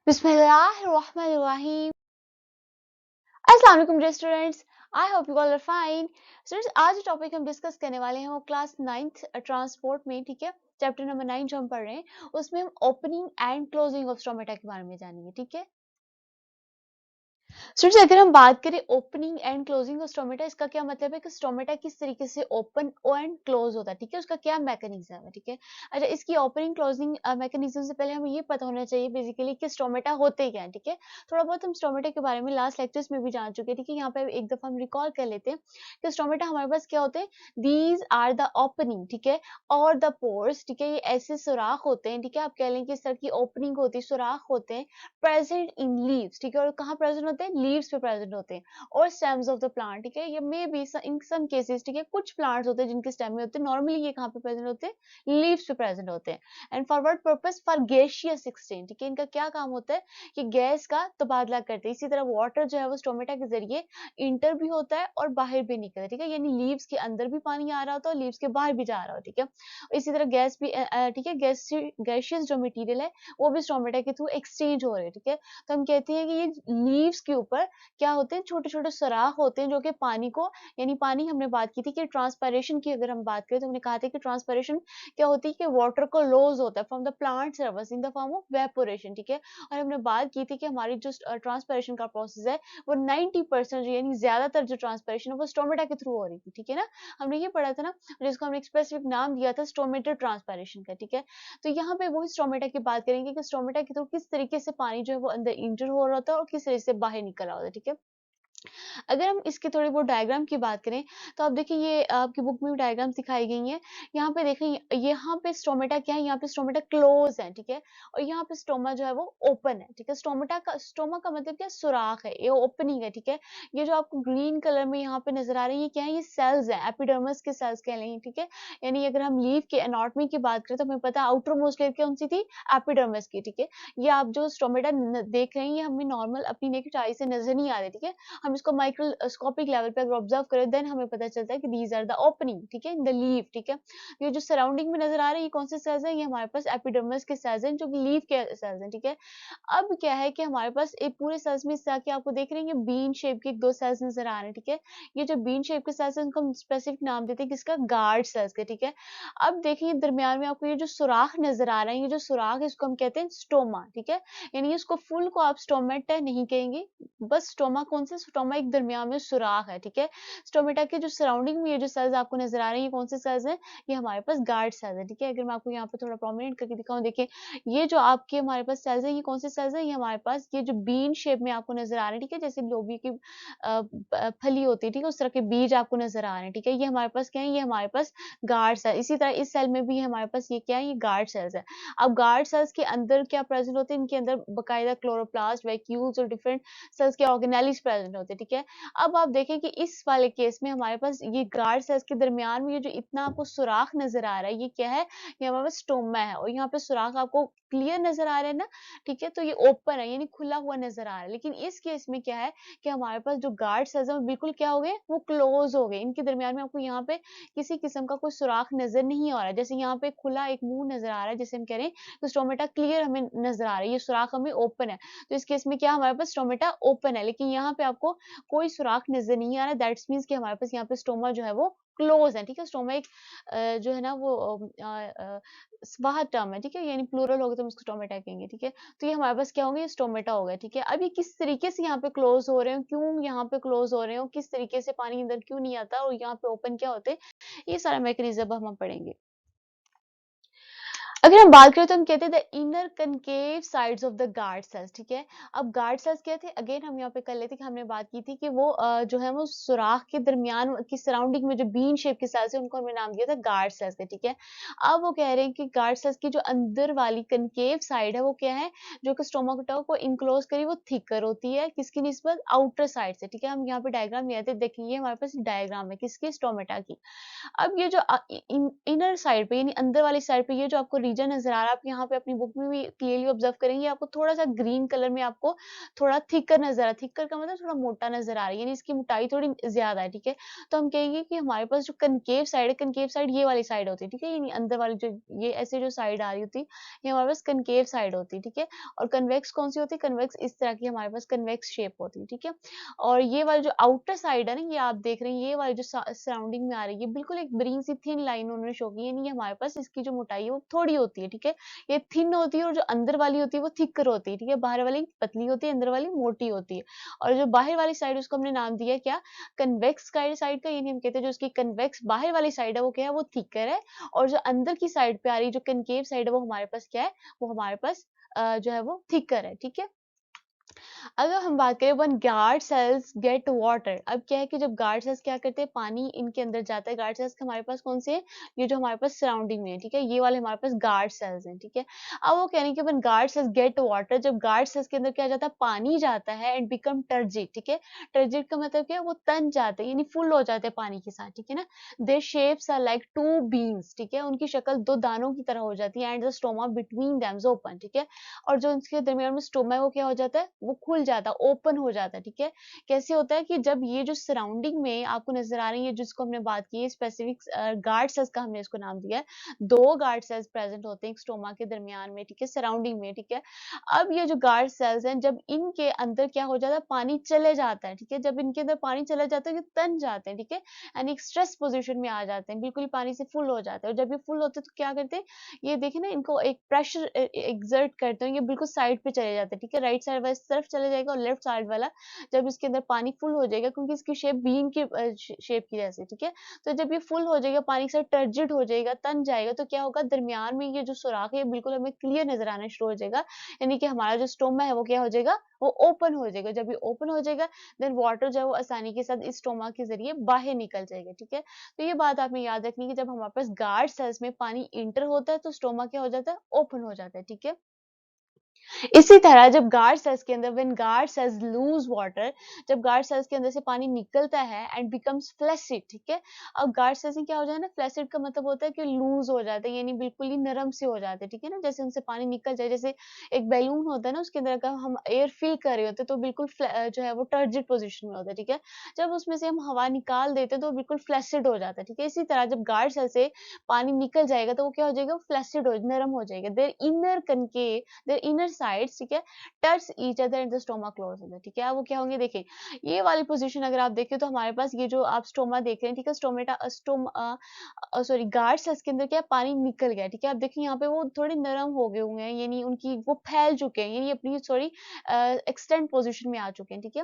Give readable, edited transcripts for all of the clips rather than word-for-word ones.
बिस्मिल्लाहिर्रहमानिर्रहीम। अस्सलाम वालेकुम dear students. I hope you all are fine. Students, आज जो टॉपिक हम डिस्कस करने वाले हैं वो क्लास 9th ट्रांसपोर्ट में, ठीक है। चैप्टर नंबर 9 जो हम पढ़ रहे हैं उसमें हम opening and closing of stomata के बारे में जानेंगे, ठीक है। स्टूडेंट्स, अगर हम बात करें opening and closing of stomata, इसका क्या मतलब है कि स्टोमेटा किस तरीके से ओपन एंड क्लोज होता है, ठीक है। उसका क्या मैकेनिज्म है, ठीक है। अच्छा, इसकी ओपनिंग क्लोजिंग मैकेनिज्म से पहले हमें ये पता होना चाहिए बेसिकली कि स्टोमेटा होते क्या है, ठीक है। थोड़ा बहुत हम स्टोमेटा के बारे में लास्ट लेक्चर्स में भी जान चुके हैं, ठीक है। यहाँ पे एक दफा हम रिकॉल कर लेते हैं कि स्टोमेटा हमारे पास क्या होते हैं। दीज आर द ओपनिंग, ठीक है, और द पोर्स, ठीक है। ये ऐसे सुराख होते हैं, ठीक है। आप कह लें कि इस तरह की ओपनिंग होती है, सुराख होते हैं प्रेजेंट इन लीव्स, ठीक है। और कहाँ प्रेजेंट होते हैं? लीव्स पे प्रेजेंट होते हैं और स्टेम्स ऑफ द प्लांट, ठीक है। ये may be in some cases, ठीक है, कुछ प्लांट्स होते हैं जिनके स्टेम में होते हैं। नॉर्मली ये कहाँ पे प्रेजेंट होते हैं? लीव्स पे प्रेजेंट होते हैं। And forward purpose for gaseous exchange, ठीक है। इनका क्या काम होता है कि गैस का तबादला करते हैं। इसी तरह वाटर जो है वो स्टोमेटा के जरिए इंटर भी होता है और बाहर भी निकलता है, ठीक है। यानी लीव्स के अंदर भी पानी आ रहा होता है और लीव्स के बाहर भी जा रहा हो, ठीक है। इसी तरह गैस भी ठीक है, गैसियस जो मटीरियल है वो भी स्टोमेटा के थ्रू एक्सचेंज हो रहे हैं, ठीक है। तो हम कहते हैं कि ये लीव्स के ऊपर क्या होते हैं, छोटे-छोटे सुराख होते हैं जो कि पानी को, यानी पानी हमने बात की थी कि ट्रांसपायरेशन की अगर हम बात करें तो हमने कहा था कि ट्रांसपायरेशन क्या होती है कि वाटर को लॉस होता है from the plant surface in the form of evaporation, ठीक है। और हमने बात की थी कि हमारी जो ट्रांसपायरेशन का प्रोसेस है वो 90% यानी ज्यादातर जो ट्रांसपायरेशन है वो स्टोमेटा के थ्रू हो रही थी, ठीक है ना। हमने ये पढ़ा था ना, जिसको हमने स्पेसिफिक नाम दिया था स्टोमेटा ट्रांसपायरेशन का, ठीक है। तो यहाँ पे वही स्टोमेटा की बात करेंगे कि स्टोमेटा के थ्रू किस तरीके से पानी जो है वो अंदर इंटर हो रहा होता है और किस तरीके से बाहर निकल रहा होता है, ठीक है। अगर हम इसके थोड़ी बहुत डायग्राम की बात करें तो आप देखिए ये आपकी बुक में भी डायग्राम दिखाई गई है। यहाँ पे देखें, यहाँ पे स्टोमेटा क्या है, यहाँ पे स्टोमेटा क्लोज है, ठीक है। और यहाँ पे स्टोमा जो है वो ओपन है, ठीक है। स्टोमा का मतलब क्या? सुराख है, ये ओपनिंग है, ठीक है। ये जो आपको ग्रीन कलर में यहाँ पे नजर आ रही है क्या है? ये सेल्स है, एपिडर्मिस के सेल्स कह लेंगे, ठीक है। यानी अगर हम लीफ के एनाटॉमी की बात करें तो हमें पता है आउटर मोस्ट लेयर कौन सी थी? एपिडर्मिस की, ठीक है। ये आप जो स्टोमेटा देख रहे हैं ये हमें नॉर्मल अपनी नेकेड आई से नजर नहीं आ रही, ठीक है। हम इसको माइक्रोस्कोपिक लेवल पे अगर ऑब्जर्व करें देन हमें पता चलता है कि दीज आर द ओपनिंग, ठीक है, इन द लीफ, ठीक है। ये जो सराउंडिंग में नजर आ रहे हैं ये कौन से सेल्स हैं? ये हमारे पास एपिडर्मिस के सेल्स हैं जो कि लीफ के सेल्स हैं, ठीक है। अब क्या है कि हमारे पास एक पूरे सेल्स में इस तरह के आपको देख रहे हैं बीन शेप के दो सेल्स नजर आ रहे हैं, ठीक है। ये जो बीन शेप के सेल्स हैं उनको हम स्पेसिफिक नाम देते हैं किसका? गार्ड सेल्स के, ठीक है। अब देखिए दरमियान में आपको ये जो सुराख नजर आ रहा है, ये जो सुराख है इसको हम कहते हैं स्टोमा, ठीक है। यानी इसको फुल को आप स्टोमेटा नहीं कहेंगे, बस स्टोमा कौन सा? स्टोमा एक दरमियान में सुराख है, ठीक है। स्टोमेटा के जो सराउंडिंग में ये जो सेल्स आपको नजर आ रहे हैं ये कौन से सेल्स हैं? ये हमारे पास गार्ड सेल्स है, ठीक है। अगर मैं आपको यहाँ पे थोड़ा प्रोमिनेंट करके दिखाऊं, देखिए ये जो आपके हमारे पास सेल्स है ये कौन से सेल्स है? ये हमारे पास ये जो बीन शेप में आपको नजर आ रहे हैं, ठीक है, जैसे लोबी की फली होती है, ठीक है, उस तरह के बीज आपको नजर आ रहे हैं, ठीक है। ये हमारे पास क्या है? ये हमारे पास गार्ड सेल। इसी तरह इस सेल में भी हमारे पास ये क्या है? ये गार्ड सेल्स है। अब गार्ड सेल्स के अंदर क्या प्रेजेंट होते हैं? इनके अंदर बकायदा क्लोरोप्लास्ट, वैक्यूल्स और डिफरेंट सेल्स के ऑर्गेनेलिस प्रेजेंट होते हैं, ठीक है। अब आप देखें कि इस वाले केस में हमारे पास ये गार्ड सेल्स के दरमियान में ये जो इतना आपको सुराख नजर आ रहा है ये क्या है? ये हमारे पास स्टोमा है और यहाँ पे सुराख आपको क्लियर नजर आ रहा है ना, ठीक है। तो ये ओपन है यानी खुला हुआ नजर आ रहा है। लेकिन इस केस में क्या है कि हमारे पास जो गार्ड सेल्स है वो बिल्कुल क्या हो गए? वो क्लोज हो गए। इनके दरमियान में आपको यहाँ पे किसी किस्म का कोई सुराख नजर नहीं आ रहा है। जैसे यहाँ पे खुला एक मुंह नजर आ रहा है, जैसे हम कह रहे हैं तो स्टोमेटा क्लियर हमें नजर आ रहा है, ये सुराख हमें ओपन है। तो इस केस में क्या हमारे पास स्टोमेटा ओपन है, लेकिन यहाँ पे आपको कोई सुराख नजर नहीं आ रहा। दैट्स मीन्स कि हमारे पास यहाँ पे स्टोमा जो है वो क्लोज है, ठीक है। स्टोमा एक जो है ना वो स्वाहा टर्म है, ठीक है, यानी प्लूरल होगा तो हम इसको स्टोमेटा कहेंगे, ठीक है। तो ये हमारे पास क्या होंगे? ये स्टोमेटा हो गया, ठीक है। अब ये किस तरीके से यहाँ पे क्लोज हो रहे हो, क्यों यहाँ पे क्लोज हो रहे हो, किस तरीके से पानी अंदर क्यों नहीं आता और यहाँ पे ओपन क्या होते हैं, ये सारा मैकेनिज्म हम पढ़ेंगे। अगर हम बात करें तो हम कहते हैं the inner concave sides of the guard sales, ठीक है। अब गार्ड सेल्स क्या थे? अगेन हम यहाँ पे कर लेते कि हमने बात की थी कि वो जो है वो सुराख के दरमियान की सराउंडिंग में जो बीन शेप के सेल्स है उनको हमने नाम दिया था गार्ड सेल्स के, ठीक है। अब वो कह रहे हैं कि गार्ड सेल्स की जो अंदर वाली कनकेव साइड है वो क्या है? जो कि स्टोमाटा को इनक्लोज करी वो थिकर होती है, किसकी निस्बत? आउटर साइड से, ठीक है। हम यहाँ पे डायग्राम ले आते देखिए हमारे पास डायग्राम है किसकी? स्टोमेटा की। अब ये जो इनर साइड पे यानी अंदर वाली साइड पे ये जो आपको रीजन नजर आ रहा है आपको यहाँ पे अपनी बुक में भी क्लियरली ऑब्जर्व करेंगे, आपको थोड़ा सा ग्रीन कलर में आपको थोड़ा थिकर नजर आ रहा है, थिकर का मतलब थोड़ा मोटा नजर आ रही है, यानी इसकी मोटाई थोड़ी ज्यादा है, ठीक है। तो हम कहेंगे कि हमारे पास जो कनकेव साइड है, कनकेव साइड ये वाली साइड होती है, ठीक है, यानी अंदर वाली जो ये ऐसे जो साइड आ रही होती है, ये हमारे पास कनकेव साइड होती है, ठीक है। और कन्वेक्स कौन सी होती है, कन्वेक्स इस तरह की हमारे पास कन्वेक्स शेप होती है, ठीक है। और ये वाली जो आउटर साइड है ना, ये आप देख रहे हैं, ये वाली जो सराउंडिंग में आ रही है, बिल्कुल एक बरीन सी थिन लाइन उन्होंने शो की है, यानी ये हमारे पास इसकी जो मोटाई है वो थोड़ी होती है, ठीक है। ये थिन होती है और जो अंदर वाली होती है वो थिकर होती है, ठीक है। बाहर वाली पतली होती है, अंदर वाली मोटी होती है। और जो बाहर वाली साइड उसको हमने नाम दिया क्या, कन्वेक्स साइड का, यानी हम कहते हैं जो उसकी कन्वेक्स बाहर वाली साइड है वो क्या है, वो थिकर है। और जो अंदर की साइड पे आ रही जो कनकेव साइड है वो हमारे पास क्या है, वो हमारे पास जो है वो थिकर है, ठीक है। अगर हम बात करें when guard cells get water, अब क्या है कि जब गार्ड सेल्स क्या करते हैं, पानी इनके अंदर जाता है। गार्ड सेल्स हमारे पास कौन से हैं, ये जो हमारे पास सराउंडिंग में है, ठीक है, ये वाले हमारे पास गार्ड सेल्स हैं, ठीक है। अब वो कह रहे हैं कि when guard cells get water, जब गार्ड सेल्स के अंदर क्या जाता है, पानी जाता है एंड बिकम टर्जिड, ठीक है। टर्जिड का मतलब क्या है, वो तन जाते हैं, यानी फुल हो जाते हैं पानी के साथ, ठीक है ना। Their shapes are like two beans, ठीक है, उनकी शक्ल दो दानों की तरह हो जाती है, and the stoma between them is open, ठीक है। और जो उसके दरमियान में स्टोमा है वो क्या हो जाता है, वो खुल जाता है, ओपन हो जाता है, ठीक है। कैसे होता है कि जब ये जो सराउंडिंग में आपको नजर आ रही है, जिसको हमने बात की है स्पेसिफिक गार्ड सेल्स का, हमने इसको नाम दिया है, दो गार्ड सेल्स प्रेजेंट होते हैं स्टोमा के दरमियान में, ठीक है, सराउंडिंग में, ठीक है। अब ये जो गार्ड सेल्स हैं, जब इनके अंदर क्या हो जाता है, पानी चले जाता है, ठीक है, जब इनके अंदर पानी चला जाता है ये तन जाते हैं, ठीक है, यानी एक स्ट्रेस पोजिशन में आ जाते हैं, बिल्कुल पानी से फुल हो जाते हैं। और जब ये फुल होते हैं तो क्या करते हैं, ये देखिए ना, इनको एक प्रेशर एक्सर्ट करते हैं, ये बिल्कुल साइड पे चले जाते हैं, ठीक है, राइट साइड वाला इस तरफ चले जाएगा और लेफ्ट साइड वाला जब इसके अंदर पानी फुल हो जाएगा, क्योंकि इसकी शेप बीन की शेप की जैसे, ठीक है। तो जब ये फुल हो जाएगा, पानी से टर्जिड हो जाएगा, तन जाएगा, तो क्या होगा, दरमियान में ये जो सुराख है बिल्कुल हमें क्लियर नजर आना शुरू हो जाएगा, यानी कि हमारा जो स्टोमा है वो क्या हो जाएगा, वो ओपन हो जाएगा। जब ये ओपन हो जाएगा, देन वाटर जो है वो आसानी के साथ इस स्टोमा के जरिए बाहर निकल जाएगा, ठीक है। तो ये बात आपने याद रखनी है कि जब हमारे पास गार्ड सेल्स में पानी इंटर होता है तो स्टोमा क्या हो जाता है, ओपन हो जाता है, ठीक है। इसी तरह जब गार्ड सेल्स के अंदर when guard cells loose water, जब गार्ड सेल्स के अंदर से पानी निकलता है एंड बिकम्स फ्लैसिड, ठीक है। अब गार्ड सेल्स में क्या हो जाता है ना, फ्लैसिड का मतलब होता है कि लूज हो जाते हैं, यानी बिल्कुल ही नरम से हो जाते हैं, ठीक है ना। जैसे उनसे पानी निकल जाए, जैसे एक बैलून होता है ना, उसके अंदर अगर हम एयर फिल कर रहे होते हैं तो बिल्कुल जो है वो टर्जिड पोजिशन में होता है, ठीक है। जब उसमें से हम हवा निकाल देते हैं तो बिल्कुल फ्लैसिड हो जाता है, ठीक है। इसी तरह जब गार्ड सेल से पानी निकल जाएगा तो वो क्या हो जाएगा, फ्लैसिड हो नरम हो जाएगा। देयर इनर साइड्स, ठीक है, touch each other and the stoma close होता है, ठीक है। अब वो क्या होंगे, देखिए ये वाली पोजीशन अगर आप देखें तो हमारे पास ये जो आप स्टोमा देख रहे हैं, ठीक है, सॉरी गार्ड सेल्स के अंदर क्या है, पानी निकल गया, ठीक है। आप देखिए यहाँ पे वो थोड़े नरम हो गए हुए हैं, यानी उनकी वो फैल चुके हैं, यानी अपनी सॉरी एक्सटेंड पोजीशन में आ चुके हैं, ठीक है।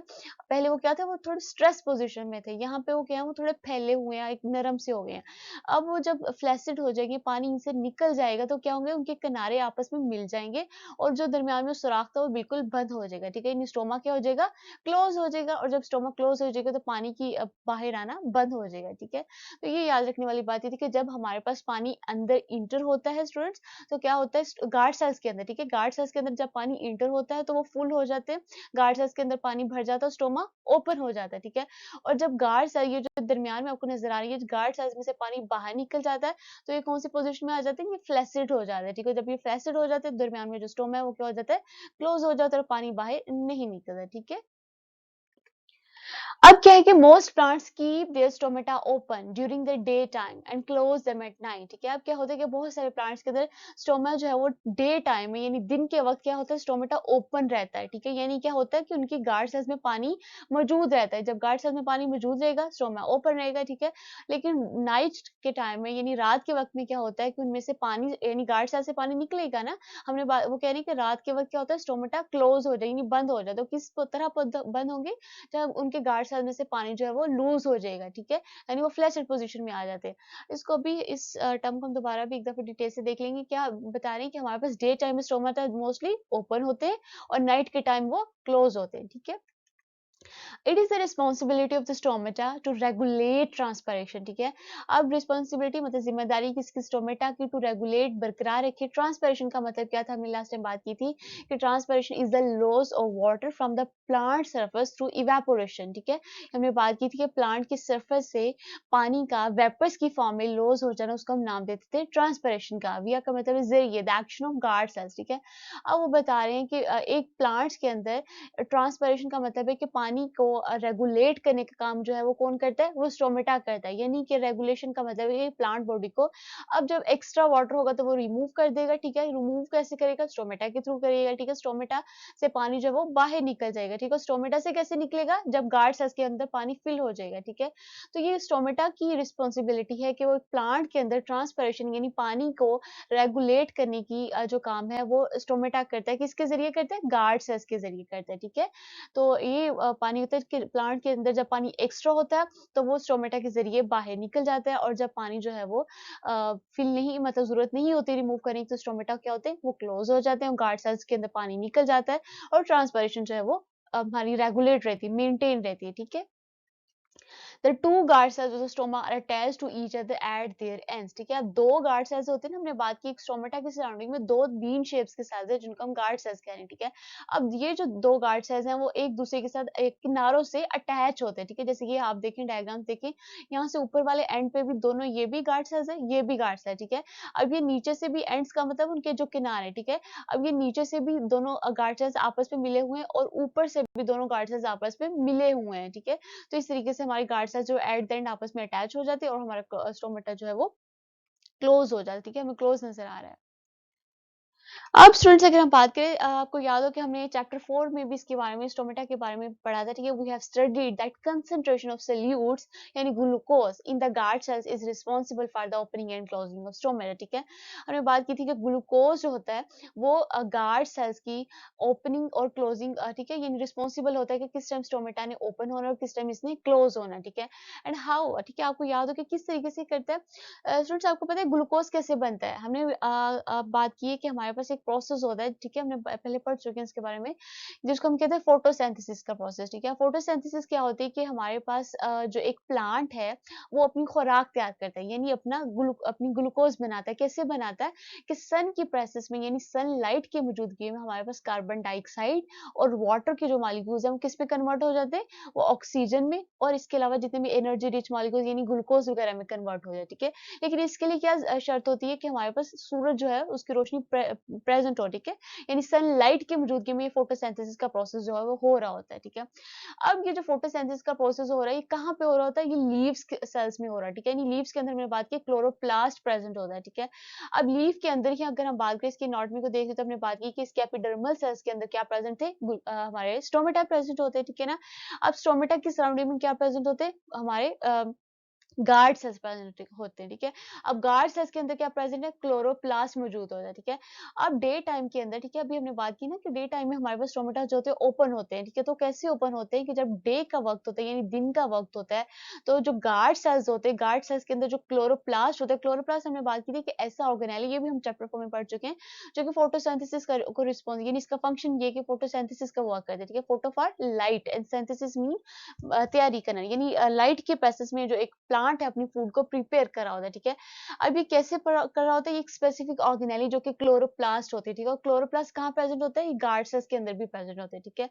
पहले वो क्या थे, वो थोड़े स्ट्रेस पोजीशन में थे, यहाँ पे वो क्या है, वो थोड़े फैले हुए हैं, एक नरम से हो गए हैं। अब वो जब फ्लैसिड हो जाएगी, पानी इनसे निकल जाएगा तो क्या होंगे, उनके किनारे आपस में मिल जाएंगे और जो दरमियान में सुराख था वो बिल्कुल बंद हो जाएगा, ठीक है। यानी स्टोमा क्या हो जाएगा, क्लोज हो जाएगा। और जब स्टोमा क्लोज हो जाएगा तो पानी की बाहर आना बंद हो जाएगा, ठीक है। तो ये याद रखने वाली बात है, ठीक है। जब हमारे पास पानी अंदर इंटर होता है स्टूडेंट्स, तो क्या होता है गार्ड सेल्स के अंदर, ठीक है, गार्ड सेल्स के अंदर जब पानी इंटर होता है तो वो फुल हो जाते हैं, गार्ड सेल्स के अंदर पानी भर जाता है, स्टोमा ओपन हो जाता है, ठीक है। और जब गार्ड सेल ये जो दरमियान में आपको नजर आ रही है, गार्ड सेल्स में से पानी बाहर निकल जाता है, तो ये कौन सी पोजीशन में आ जाते हैं, ये फ्लैसिड हो जाते हैं, ठीक है। जब ये फ्लैसिड हो जाते हैं, दरमियान में जो स्टोमा है वो क्या हो जाता है, क्लोज हो जाता है और पानी बाहर नहीं निकलता, ठीक है। अब क्या है कि most plants keep their stomata open during the day time and close them at night, ठीक है। अब क्या होता है कि बहुत सारे प्लांट्स के अंदर स्टोमा जो है वो डे टाइम में, यानी दिन के वक्त क्या होता है, स्टोमेटा ओपन रहता है, ठीक है। यानी क्या होता है कि उनकी गार्ड सेल्स में पानी मौजूद रहता है, जब गार्ड सेल्स में पानी मौजूद रहेगा स्टोमा ओपन रहेगा, ठीक है। लेकिन नाइट के टाइम में, यानी रात के वक्त में क्या होता है कि उनमें से पानी, यानी गार्ड सेल से पानी निकलेगा ना, वो कह रही है कि रात के वक्त क्या होता है, स्टोमेटा क्लोज हो जाए, यानी बंद हो जाए। तो किस तरह बंद होंगे, जब उनके गार्ड सेल में से पानी जो है वो लूज हो जाएगा, ठीक है, यानी वो फ्लैशिड पोजीशन में आ जाते हैं। इसको भी इस टर्म को हम दोबारा भी एक दफा डिटेल से देख लेंगे। क्या बता रहे हैं कि हमारे पास डे टाइम में स्टोमाटा मोस्टली ओपन होते हैं और नाइट के टाइम वो क्लोज होते हैं, ठीक है। It is the responsibility of the stomata to regulate transpiration, ठीक है। अब रिस्पॉन्सिबिलिटी मतलब जिम्मेदारी किसकी, स्टोमेटा की, टू रेगुलेट बरकरार रखे ट्रांसपायरेशन का मतलब क्या था, हमने लास्ट टाइम बात की थी कि transpiration is the loss of water from the plant surface through evaporation, ठीक है। हमने बात की थी कि प्लांट की सरफेस से पानी का वेपर्स की फॉर्म में लॉस हो जाना, उसको हम नाम देते थे ट्रांसपायरेशन का। विया का मतलब जरिए, the action of guard cells, ठीक है। अब वो बता रहे हैं कि एक प्लांट्स के अंदर ट्रांसपरेशन का मतलब है कि पानी को रेगुलेट करने का काम जो है वो कौन करता है, वो स्टोमेटा करता है। यानी कि रेगुलेशन का मतलब है प्लांट बॉडी को अब जब एक्स्ट्रा वाटर होगा तो वो रिमूव कर देगा, ठीक है। रिमूव कैसे करेगा, स्टोमेटा के थ्रू करेगा, ठीक है। स्टोमेटा से पानी जो है वो बाहर निकल जाएगा, ठीक है। स्टोमेटा से कैसे निकलेगा, जब गार्ड सेल्स के अंदर पानी फिल हो जाएगा, ठीक है। तो ये स्टोमेटा की रिस्पॉन्सिबिलिटी है कि वो प्लांट के अंदर ट्रांसपरेशन यानी पानी को रेगुलेट करने की जो काम है वो स्टोमेटा करता है। किसके जरिए करता है, गार्ड सेल्स के जरिए करता है, ठीक है। तो ये पानी होता है कि प्लांट के अंदर जब पानी एक्स्ट्रा होता है तो वो स्टोमेटा के जरिए बाहर निकल जाता है, और जब पानी जो है वो फिल नहीं मतलब जरूरत नहीं होती रिमूव करने की, तो स्टोमेटा क्या होते हैं, वो क्लोज हो जाते हैं और गार्ड सेल्स के अंदर पानी निकल जाता है, और ट्रांसपरेशन जो है वो हमारी रेगुलेट रहती है, मेंटेन रहती है, ठीक है। The two guard cells of the stoma are attached to each other at their ends, ठीक है। अब दो गार्ड सेल्स होते हैं ना, हमने बात की एक स्टोमेटा की सराउंडिंग में दो बीन शेप्स के सेल्स है जिनको हम गार्ड सेल्स कह रहे हैं, ठीक है। अब ये जो दो गार्ड सेल्स हैं वो एक दूसरे के साथ एक किनारों से अटैच होते हैं, ठीक है। जैसे कि आप देखें डायग्राम देखें, यहाँ से ऊपर वाले एंड पे भी दोनों, ये भी गार्ड सेल्स है, ये भी गार्ड सेल, ठीक है। अब ये नीचे से भी एंड्स का मतलब उनके जो किनारे, ठीक है। अब ये नीचे से भी दोनों गार्ड सेल्स आपस में मिले हुए हैं और ऊपर से भी दोनों गार्ड सेल्स आपस में मिले हुए हैं, ठीक है। तो इस तरीके से हमारी गार्ड सेल्स जो एट द एंड आपस में अटैच हो जाती है और हमारा स्टोमेटा जो है वो क्लोज हो जाता है, ठीक है। हमें क्लोज नजर आ रहा है। अब स्टूडेंट्स अगर हम बात करें, आपको याद हो कि हमने चैप्टर 4 में भी इसके बारे में, स्टोमेटा के बारे में पढ़ा था, ठीक है। We have studied that concentration of solutes यानी glucose in the guard cells is responsible for the opening and closing of stomata, ठीक है। हमने बात की थी कि ग्लूकोज जो होता है वो गार्ड सेल्स की ओपनिंग और क्लोजिंग, ठीक है, यानी रिस्पॉन्सिबल होता है कि किस टाइम स्टोमेटा ने ओपन होना और किस टाइम इसने क्लोज होना, ठीक है। एंड हाउ, ठीक है, आपको याद हो कि किस तरीके से करता है। स्टूडेंट्स आपको पता है ग्लूकोज कैसे बनता है, हमने बात की है कि हमारे पास एक प्रोसेस होता है, ठीक है। हमने पहले पढ़ चुके हैं इसके बारे में, जिसको हम कहते हैं फोटोसिंथेसिस का प्रोसेस, ठीक है। फोटोसिंथेसिस क्या होती है कि हमारे पास जो एक प्लांट है वो अपनी खुराक तैयार करता है, यानी अपनी ग्लूकोज बनाता है। कैसे बनाता है कि सन की प्रेसेस में यानी सनलाइट की मौजूदगी में हमारे पास कार्बन डाइऑक्साइड और वाटर के जो मॉलिक्यूल्स हैं वो किस में कन्वर्ट हो जाते हैं, वो ऑक्सीजन में, और इसके अलावा जितने भी एनर्जी रिच मॉलिक्यूल्स यानी ग्लूकोज वगैरह में कन्वर्ट हो जाए, ठीक है। लेकिन इसके लिए क्या शर्त होती है कि हमारे पास सूरज जो है उसकी रोशनी प्रेजेंट हो, ठीक है। यानी सनलाइट की मौजूदगी में ये फोटोसिंथेसिस का प्रोसेस जो है वो हो रहा होता है, ठीक है। अब ये जो फोटोसिंथेसिस का प्रोसेस हो रहा है ये कहाँ पे हो रहा होता है, ये लीव्स सेल्स में हो रहा है, ठीक है। यानी लीव्स के अंदर मैंने बात की क्लोरोप्लास्ट प्रेजेंट होता है, ठीक है। अब लीव के अंदर ही अगर हम बात करें इसकी एनाटॉमी को देखें तो हमने बात की कि इसके एपिडर्मल सेल्स के अंदर क्या प्रेजेंट थे, हमारे स्टोमेटा प्रेजेंट होते हैं, ठीक है ना। अब स्टोमेटा की सराउंडिंग में क्या प्रेजेंट होते हैं, हमारे गार्ड सेल्स प्रेजेंट होते हैं, ठीक है। अब गार्ड सेल्स के अंदर क्या प्रेजेंट है, क्लोरोप्लास्ट मौजूद होता है, ठीक है। अब डे टाइम के अंदर, ठीक है, अभी हमने बात की ना कि डे टाइम में हमारे पास स्टोमेटा जो होते हैं ओपन होते हैं, ठीक है। तो कैसे ओपन होते हैं कि जब डे का वक्त होता है यानी दिन का वक्त होता है, तो जो गार्ड सेल्स होते हैं, गार्ड सेल्स के अंदर जो क्लोरोप्लास्ट होते हैं, क्लोरोप्लास्ट हमने बात की थी कि ऐसा ऑर्गेनेल, ये भी हम चैप्टर 4 में पढ़ चुके हैं, जो कि फोटोसिंथेसिस को रिस्पॉन्स यानी इसका फंक्शन ये कि फोटोसिंथेसिस का वर्क करते हैं, ठीक है। Photo for light and synthesis mean तैयारी करना, यानी लाइट के प्रोसेस में जो एक प्लांट है अपनी फूड को प्रिपेयर कर रहा होता है, ठीक है। अब ये कैसे कर रहा होता है, ये एक स्पेसिफिक ऑर्गेनेली जो कि क्लोरोप्लास्ट होती है, ठीक है। क्लोरोप्लास्ट कहाँ प्रेजेंट होता है, ये गार्ड सेल्स के अंदर भी प्रेजेंट होते हैं, ठीक है।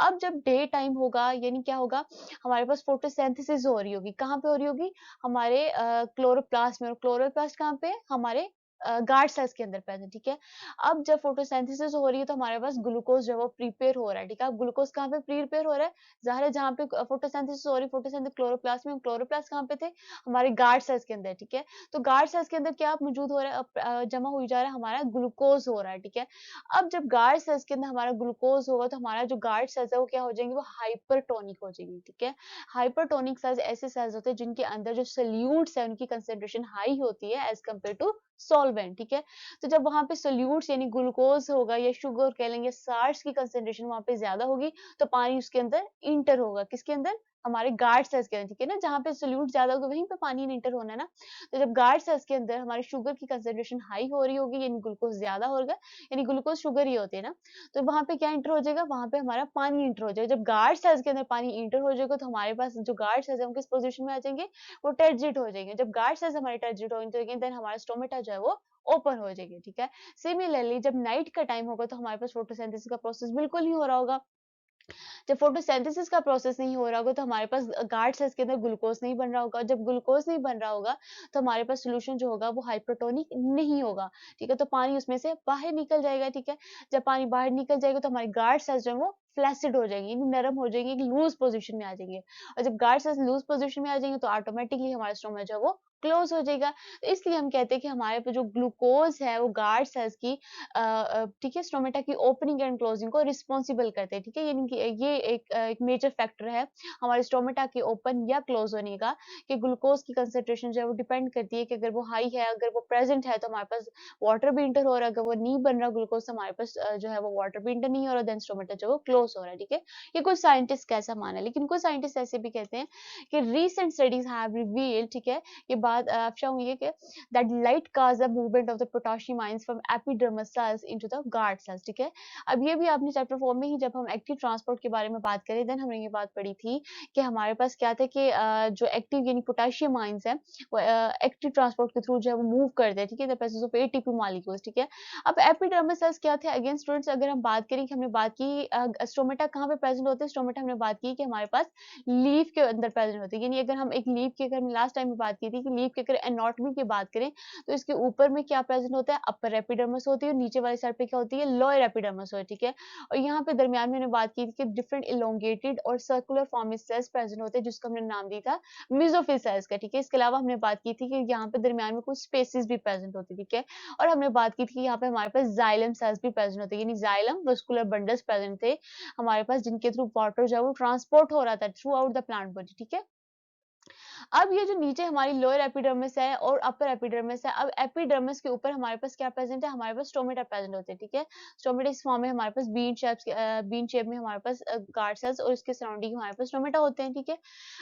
अब जब डे टाइम होगा यानी क्या होगा, हमारे पास फोटोसिंथेसिस हो रही होगी, कहाँ पे हो रही होगी, हमारे क्लोरोप्लास्ट में, और क्लोरोप्लास्ट कहाँ पे, हमारे गार्ड सेल्स के अंदर प्रेजेंट, ठीक है। अब जब फोटोसिंथेसिस हो रही है तो हमारे पास ग्लूकोज जो है वो प्रिपेयर हो रहा है, ठीक है। अब ग्लूकोज कहाँ पे प्रिपेयर हो रहा है, ज़ाहिर है जहाँ पे फोटोसिंथेसिस हो रही है, फोटोसिंथेसिस क्लोरोप्लास्ट में, क्लोरोप्लास्ट कहाँ पे थे, हमारे गार्ड सेल्स के अंदर, ठीक है। तो गार्ड सेल्स के अंदर क्या मौजूद हो रहा है, जमा हुई जा रहा है, हमारा ग्लूकोज हो रहा है, ठीक है। अब जब गार्ड सेल्स के अंदर हमारा ग्लूकोज होगा तो हमारा जो गार्ड सेल्स है वो क्या हो जाएंगे, वो हाइपरटोनिक हो जाएंगे, ठीक है। हाइपरटोनिक सेल्स ऐसे सेल्स होते हैं जिनके अंदर जो सोल्यूट्स है उनकी कंसेंट्रेशन हाई होती है एज कम्पेयर टू सॉल्वेंट, ठीक है। तो जब वहां पे सोल्यूट्स यानी ग्लूकोज होगा या शुगर कह लेंगे, सार्स की कंसेंट्रेशन वहां पे ज्यादा होगी, तो पानी उसके अंदर इंटर होगा, किसके अंदर, हमारे गार्ड सेल्स के अंदर, ठीक है ना, जहाँ पे सोल्यूट ज्यादा होगा वहीं पे पानी इंटर होना है ना। तो जब गार्ड सेल्स के अंदर हमारे शुगर की कंसेंट्रेशन हाई हो रही होगी, यानी ग्लूकोज ज्यादा होगा, यानी ग्लूकोज शुगर ही होती है ना, तो वहां पे क्या इंटर हो जाएगा, वहां पे हमारा पानी इंटर हो जाएगा। जब गार्ड सेल्स के अंदर पानी इंटर हो जाएगा तो हमारे पास जो गार्ड सेल्स है वो किस पोजीशन में आ जाएंगे, वो टर्जिट हो जाएंगे। जब गार्ड सेल्स हमारे टर्जिट हो जाएंगे देन हमारा स्टोमेटा जो है वो ओपन हो जाएगी, ठीक है। सिमिलरली जब नाइट का टाइम होगा तो हमारे पास फोटोसिंथेसिस का प्रोसेस बिल्कुल नहीं हो रहा होगा। जब फोटोसिंथेसिस का प्रोसेस नहीं हो रहा होगा तो हमारे पास गार्ड सेल्स के अंदर ग्लूकोज नहीं बन रहा होगा। जब ग्लूकोज नहीं बन रहा होगा तो हमारे पास सोल्यूशन जो होगा वो हाइपरटोनिक नहीं होगा, ठीक है, तो पानी उसमें से बाहर निकल जाएगा, ठीक है। जब पानी बाहर निकल जाएगा तो हमारी गार्ड सेल्स जो है वो फ्लैसिड हो जाएंगे, यानी नरम हो जाएंगे, लूज पोजीशन में आ जाएंगे। और जब गार्ड सेल्स लूज पोजीशन में आ जाएंगे तो ऑटोमेटिकली हमारा स्टोमक जो है वो क्लोज हो जाएगा। तो इसलिए हम कहते हैं कि हमारे पे जो ग्लूकोज है वो गार्ड सेल्स की ठीक है, स्टोमेटा की ओपनिंग एंड क्लोजिंग को रिस्पॉन्सिबल करते हैं, ठीक है। यानी कि ये एक मेजर फैक्टर है हमारे स्टोमेटा के ओपन या क्लोज होने का, कि ग्लूकोज की कंसेंट्रेशन जो है वो डिपेंड करती है कि अगर वो हाई है, अगर वो प्रेजेंट है तो हमारे पास वाटर भी इंटर हो रहा है, अगर वो नहीं बन रहा ग्लूकोज तो हमारे पास जो है वो वाटर भी इंटर नहीं हो रहा, देन स्टोमेटा जो है वो क्लोज हो रहा है, ठीक है। ये कुछ साइंटिस्ट का ऐसा माना है, लेकिन कुछ साइंटिस्ट ऐसे भी कहते हैं कि रीसेंट स्टडीज हैव रिवील्ड, ठीक है, ये बात अफशा हुई है कि that light cause the movement of the potassium ions from epidermal cells into the guard cells, ठीक है। अब ये भी आपने चैप्टर 4 में ही जब हम एक्टिव ट्रांसपोर्ट के बारे में बात करें देन हमने ये बात पढ़ी थी कि हमारे पास क्या था कि जो एक्टिव यानी पोटेशियम आयंस है वो एक्टिव ट्रांसपोर्ट के थ्रू जो है वो मूव करते हैं, ठीक है, the presence of ATP molecules, ठीक है। अब एपिडर्मल सेल्स क्या थे, अगेन स्टूडेंट्स अगर हम बात करें कि हमने बात की स्टोमेटा कहाँ पे प्रेजेंट होते हैं, स्टोमेटा हमने बात की कि हमारे पास लीफ के अंदर प्रेजेंट होती है, यानी अगर हम एक लीफ की, अगर हम लास्ट टाइम में बात की थी कि लीफ के अगर एनाटॉमी की बात करें तो इसके ऊपर में क्या प्रेजेंट होता है, अपर एपिडर्मिस होती है, और नीचे वाली साइड पे क्या होती है, लोअर एपिडर्मिस होती है, ठीक है। और यहाँ पे दरमियान में हमने बात की थी कि डिफरेंट इलोंगेटेड और सर्कुलर फॉर्म में सेल्स प्रेजेंट होते हैं जिसको हमने नाम दिया था मेसोफिल सेल्स का, ठीक है। इसके अलावा हमने बात की थी कि यहाँ पे दरमियान में कुछ स्पेसिस भी प्रेजेंट होती है, ठीक है। और हमने बात की थी कि यहाँ पे हमारे पास जाइलम सेल्स भी प्रेजेंट होते हैं, यानी जाइलम वस्कुलर बंडल्स प्रेजेंट थे हमारे पास, जिनके थ्रू वाटर जो है वो ट्रांसपोर्ट हो रहा था through out the plant body, ठीक है। अब ये जो नीचे हमारी लोअर एपिडर्मिस है और अपर एपिडर्मिस है, अब एपिडर्मिस के ऊपर हमारे पास क्या प्रेजेंट है, हमारे पास स्टोमेटा प्रेजेंट होते हैं, ठीक है। स्टोमेटा इस फॉर्म में हमारे पास बीन शेप में हमारे पास गार्ड सेल्स और इसके सराउंडिंग हमारे पास स्टोमेटा होते हैं, ठीक है।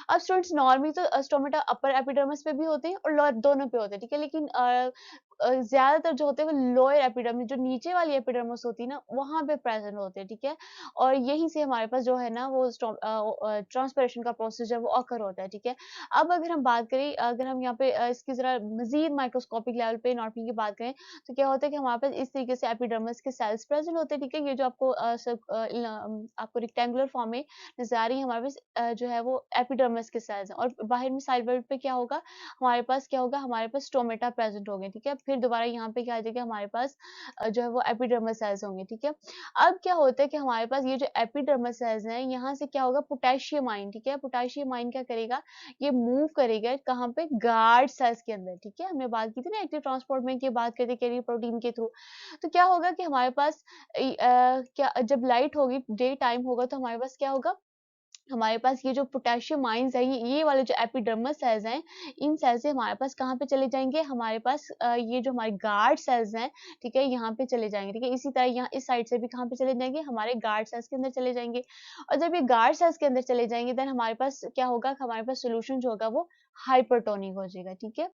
अब स्टूडेंट्स नॉर्मली तो स्टोमेटा अपर एपिडर्मिस पे भी होते हैं और लोअर दोनों पे होते हैं, ठीक है, लेकिन ज्यादातर जो होते हैं वो लोअर एपिडर्मिस, जो नीचे वाली एपिडर्मिस होती है ना, वहां पे प्रेजेंट होते हैं, ठीक है। और यहीं से हमारे पास जो है ना वो ट्रांसपिरेशन का प्रोसेस जो है वो ऑकर होता है, ठीक है। अब अगर हम बात करें, अगर हम यहाँ पे इसकी जरा मजीद माइक्रोस्कोपिक लेवल पे एनाटॉमी की बात करें तो क्या होता है कि हमारे पास इस तरीके से एपिडर्मिस के सेल्स प्रेजेंट होते हैं, ठीक है। ये जो आपको आपको रेक्टेंगुलर फॉर्म में नजर आ रही है हमारे पास जो है वो एपिडर्मिस के सेल्स हैं, और बाहर में साइड वर्ड पे क्या होगा, हमारे पास क्या होगा, हमारे पास स्टोमेटा प्रेजेंट होंगे, ठीक है। फिर दोबारा यहाँ पे क्या आ जाएगा, हमारे पास जो है वो एपिडर्मल सेल्स होंगे, ठीक है। अब क्या होता है कि हमारे पास ये जो एपिडर्मल सेल्स हैं यहाँ से क्या होगा, पोटेशियम आयन, ठीक है, पोटेशियम आयन क्या करेगा, ये मूव करेगा कहाँ पे, गार्ड सेल्स के अंदर, ठीक है। हमने बात की थी ना एक्टिव ट्रांसपोर्ट में की बात करते कैरियर प्रोटीन के थ्रू, तो क्या होगा कि हमारे पास क्या जब लाइट होगी, डे टाइम होगा तो हमारे पास क्या होगा, हमारे पास ये जो पोटेशियम आयंस है ये वाले जो एपिडर्मल सेल्स हैं, इन सेल से हमारे पास कहाँ पे चले जाएंगे, हमारे पास ये जो हमारे गार्ड सेल्स हैं, ठीक है, यहाँ पे चले जाएंगे, ठीक है। इसी तरह यहाँ इस साइड से भी कहाँ पे चले जाएंगे, हमारे गार्ड सेल्स के अंदर चले जाएंगे। और जब ये गार्ड सेल्स के अंदर चले जाएंगे देन हमारे पास क्या होगा, हमारे पास सोल्यूशन जो होगा वो हाइपरटोनिक हो जाएगा, ठीक है।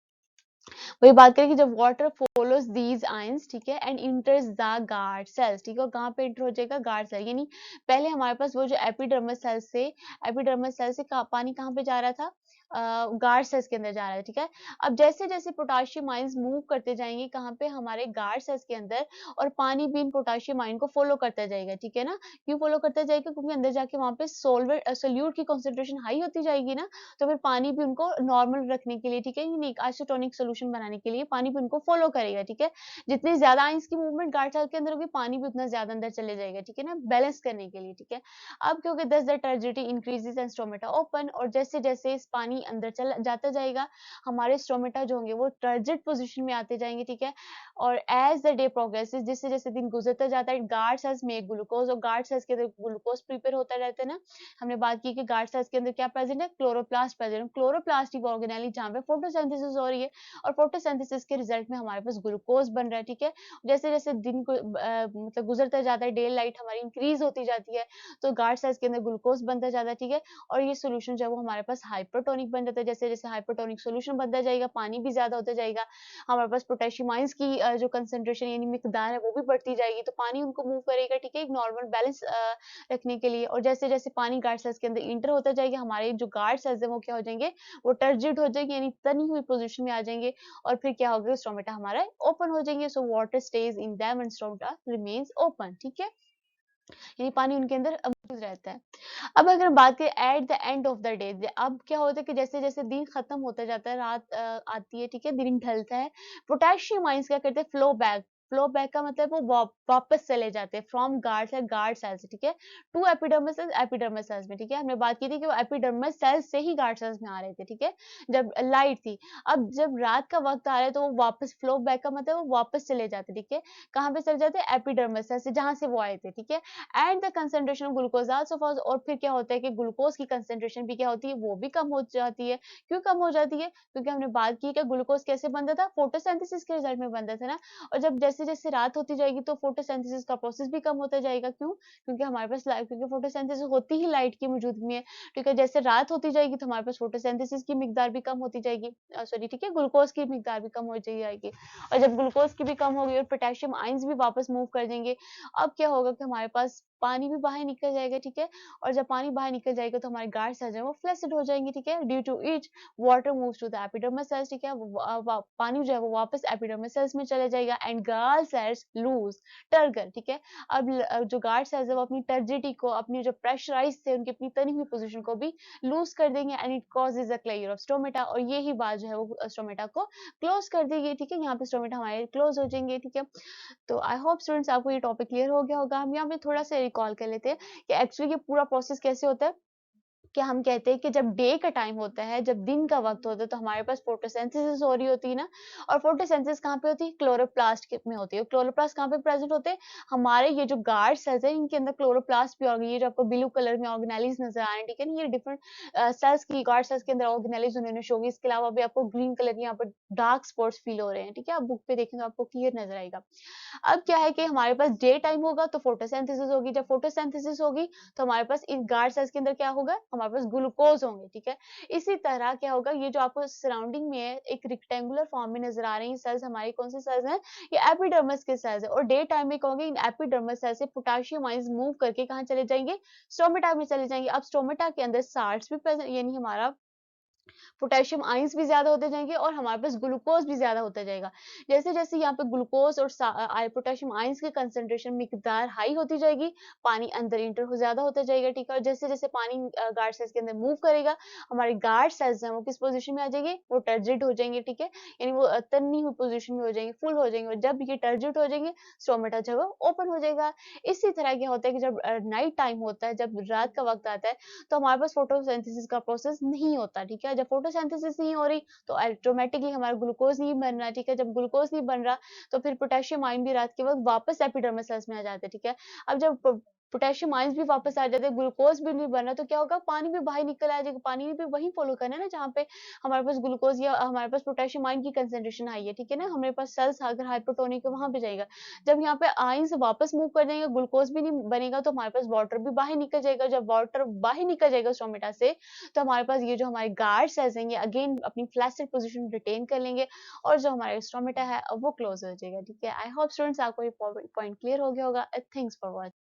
वही बात करें कि जब वाटर फॉलोज दीज आयंस, ठीक है, एंड इंटर्स द गार्ड सेल्स, ठीक है, और कहाँ पे इंटर हो जाएगा, गार्ड सेल, यानी पहले हमारे पास वो जो एपिडर्मल सेल से पानी कहाँ पे जा रहा था, गार्ड सेल्स के अंदर जा रहा है, ठीक है। अब जैसे जैसे पोटाशियम आयंस मूव करते जाएंगे कहाँ पे, हमारे गार्ड सेल्स के अंदर, और पानी भी इन पोटाशियम आयन को फॉलो करता जाएगा, ठीक है ना। क्यों फॉलो करता जाएगा, क्योंकि अंदर जाके वहां पे सोल्यूट की कॉन्सेंट्रेशन हाई होती जाएगी ना, तो फिर पानी भी उनको नॉर्मल रखने के लिए, ठीक है, यानी एक आइसोटोनिक सोल्यूशन बनाने के लिए पानी भी उनको फॉलो करेगा, ठीक है। जितनी ज्यादा आयंस की मूवमेंट गार्ड सेल के अंदर होगी पानी भी उतना ज्यादा अंदर चले जाएगा, ठीक है ना, बैलेंस करने के लिए, ठीक है। अब क्योंकि दस the turgidity increases and stomata open, और जैसे जैसे इस पानी पानी अंदर चला जाता जाएगा, हमारे स्टोमेटा जो होंगे वो टर्जिड पोजीशन में आते जाएंगे, ठीक है। और एज द डे प्रोग्रेसेस, जैसे जैसे दिन गुजरता जाता है, गार्ड सेल्स में ग्लूकोज, और गार्ड सेल्स के अंदर ग्लूकोज प्रिपेयर होता रहता है ना। हमने बात की कि गार्ड सेल्स के अंदर क्या प्रेजेंट है, क्लोरोप्लास्ट प्रेजेंट है। क्लोरोप्लास्ट ऑर्गेनेली जहाँ पे फोटोसिंथेसिस हो रही है, और फोटोसिंथेसिस के रिजल्ट में हमारे पास ग्लूकोज बन रहा है, ठीक है। जैसे जैसे दिन को मतलब गुजरता जाता है, डे लाइट हमारी इंक्रीज होती जाती है, तो गार्ड सेल्स के अंदर ग्लूकोज बनता जाता है, ठीक है। और ये सोल्यूशन जो है वो हमारे पास हाइपरटोनिक बन जाता है। जैसे जैसे हाइपरटोनिक सोल्यूशन बनता जाएगा, पानी भी ज्यादा होता जाएगा, हमारे पास पोटेशियम आयंस की जो कंसंट्रेशन यानी मिकदार है वो भी बढ़ती जाएगी, तो पानी उनको मूव करेगा, ठीक है, एक नॉर्मल बैलेंस रखने के लिए। और जैसे जैसे पानी गार्ड सेल्स के अंदर इंटर होता जाएगा, हमारे जो गार्ड सेल्स है वो क्या हो जाएंगे, वो टर्जिड हो जाएंगे, यानी तनी हुई पोजीशन में आ जाएंगे, और फिर क्या होगा, स्टोमेटा हमारा ओपन हो जाएंगे। So water stage in them and stomata remains open, ठीक है, यानी पानी उनके अंदर मौजूद रहता है। अब अगर बात करें at the end of the day, अब क्या होता है कि जैसे जैसे दिन खत्म होता जाता है, रात आती है, ठीक है, दिन ढलता है, पोटेशियम आइंस क्या करते हैं, फ्लो बैक का मतलब वो वापस चले जाते हैं फ्रॉम गार्ड सेल्स, ठीक है, टू एपिडर्मस सेल्स में, ठीक है। हमने बात की थी कि वो एपिडर्मस सेल्स से ही गार्ड सेल्स में आ रहे थे, ठीक है, जब लाइट थी। अब जब रात का वक्त आ रहा है तो वो वापस फ्लो बैक का मतलब वो वापस चले जाते, ठीक है, कहाँ पे चले जाते हैं, एपिडर्मस सेल्स से, जहां से वो आए थे, ठीक है। And the concentration of glucose also falls, और फिर क्या होता है कि ग्लूकोज की कंसंट्रेशन भी क्या होती है, वो भी कम हो जाती है। क्यों कम हो जाती है, क्योंकि हमने बात की कि ग्लूकोज कैसे बनता था, फोटोसिंथेसिस के रिजल्ट में बनता था ना। और जब जैसे जैसे रात होती जाएगी तो फोटोसिंथेसिस का प्रोसेस भी कम होता जाएगा। क्यों, क्योंकि हमारे पास क्योंकि फोटोसिंथेसिस होती ही लाइट की मौजूदगी में है, ठीक है। जैसे रात होती जाएगी तो हमारे पास फोटोसिंथेसिस की मिकदार भी कम होती जाएगी, सॉरी, ठीक है, ग्लूकोज की मिकदार भी कम हो जाएगी। और जब ग्लूकोज की भी कम होगी और पोटेशियम आयंस भी वापस मूव कर देंगे, अब क्या होगा कि हमारे पास पानी भी बाहर निकल जाएगा, ठीक है। और जब पानी बाहर निकल जाएगा तो हमारे गार्ड सेल्स हैं वो फ्लैसिड हो जाएंगे, ठीक है, due to it water moves to the epidermis cells, ठीक है, पानी जो है वो वापस एपिडर्मस सेल्स में चला जाएगा, एंड गार्ड सेल्स लूज टर्गन, ठीक है। अब जो गार्ड सेल्स है वो अपनी टर्जिडिटी को, अपनी जो प्रेशराइज थे उनकी अपनी तनी हुई पोजीशन को भी लूज कर देंगे, and it causes a clear of stomata, और ये ही बात जो है वो स्टोमेटा को क्लोज कर देगी, ठीक है। यहाँ पे स्टोमेटा हमारे क्लोज हो जाएंगे, ठीक है। तो आई होप स्टूडेंट्स आपको ये टॉपिक क्लियर हो गया होगा। हम यहाँ पे थोड़ा सा रिकॉल कर लेते हैं कि एक्चुअली ये पूरा प्रोसेस कैसे होता है। कि हम कहते हैं कि जब डे का टाइम होता है, जब दिन का वक्त होता है, तो हमारे पास फोटोसिंथेसिस हो रही होती है ना। और फोटोसिंथेसिस कहाँ पे होती है, क्लोरोप्लास्ट में होती है। क्लोरोप्लास्ट कहाँ पे प्रेजेंट होते हैं, हमारे ये जो गार्ड सेल्स है इनके अंदर क्लोरोप्लास्ट भी ऑर्गेन, ये जो आपको ब्लू कलर में ऑर्गेनेलिज नजर आ रहे हैं, ठीक है ना, ये डिफरेंट सेल्स की, गार्ड सेल्स के अंदर ऑर्गेनेलिज उन्होंने शो की। इसके अलावा भी आपको ग्रीन कलर के यहाँ पर डार्क स्पॉट्स फील हो रहे हैं, ठीक है, आप बुक पे देखें तो आपको क्लियर नजर आएगा। अब क्या है कि हमारे पास डे टाइम होगा तो फोटोसिंथेसिस होगी, जब फोटोसिंथेसिस होगी तो हमारे पास इन गार्ड सेल्स के अंदर क्या होगा, हमारे पास ग्लूकोज होंगे, ठीक है। इसी तरह क्या होगा, ये जो आपको सराउंडिंग में है एक रेक्टेंगुलर फॉर्म में नजर आ रही है सेल्स, हमारी कौन सी सेल्स हैं, ये एपिडर्मस के सेल्स है। और डे टाइम में कहोगे इन एपिडर्मस सेल्स से पोटेशियम आयंस मूव करके कहाँ चले जाएंगे, स्टोमेटा में चले जाएंगे। अब स्टोमेटा के अंदर साल्ट्स भी प्रेजेंट, यानी हमारा पोटेशियम आयंस भी ज्यादा होते जाएंगे और हमारे पास ग्लूकोज भी ज्यादा होता जाएगा। जैसे जैसे यहाँ पे ग्लूकोज और पोटेशियम आयंस की कंसंट्रेशन मिकदार हाई होती जाएगी, पानी अंदर इंटर हो ज्यादा होता जाएगा, ठीक है। और जैसे जैसे पानी गार्ड सेल्स के अंदर मूव करेगा, हमारे गार्ड सेल्स हैं वो किस पोजीशन में आ जाएंगे, वो टर्जिड हो जाएंगे, ठीक है, यानी वो तन्नी हुई पोजीशन में हो जाएंगे, फुल हो जाएंगे। और जब ये टर्जिड हो जाएंगे, स्टोमेटा जो है ओपन हो जाएगा। इसी तरह क्या होता है कि जब नाइट टाइम होता है, जब रात का वक्त आता है, तो हमारे पास फोटोसिंथेसिस का प्रोसेस नहीं होता, ठीक है। जब फोटोसिंथेसिस नहीं हो रही तो ऑटोमेटिकली हमारा ग्लूकोज नहीं बन रहा, ठीक है। जब ग्लूकोज नहीं बन रहा तो फिर पोटेशियम आयन भी रात के वक्त वापस एपिडर्मस सेल्स में आ जाते हैं, ठीक है। अब जब पोटेशियम आयंस भी वापस आ जाते हैं, ग्लूकोज भी नहीं बन रहा, तो क्या होगा, पानी भी बाहर निकल आ जाएगा। पानी भी वहीं फॉलो करना है ना जहाँ पे हमारे पास ग्लूकोज या हमारे पास पोटेशियम आयन की कंसेंट्रेशन आई है, ठीक है ना। हमारे पास सेल्स अगर हाइपोटोनिक है वहां पे जाएगा। जब यहाँ पे आयंस वापस मूव कर जाएंगे, ग्लूकोज भी नहीं बनेगा, तो हमारे पास वाटर भी बाहर निकल जाएगा। जब वाटर बाहर निकल जाएगा स्टोमेटा से, तो हमारे पास ये जो हमारे गार्ड सेल्स हैं ये अगेन अपनी फ्लैसिड पोजीशन रिटेन कर लेंगे, और जो हमारा स्टोमेटा है वो क्लोज हो जाएगा, ठीक है। आई होप स्टूडेंट्स आपको ये पॉइंट क्लियर हो गया होगा। Thanks for watching.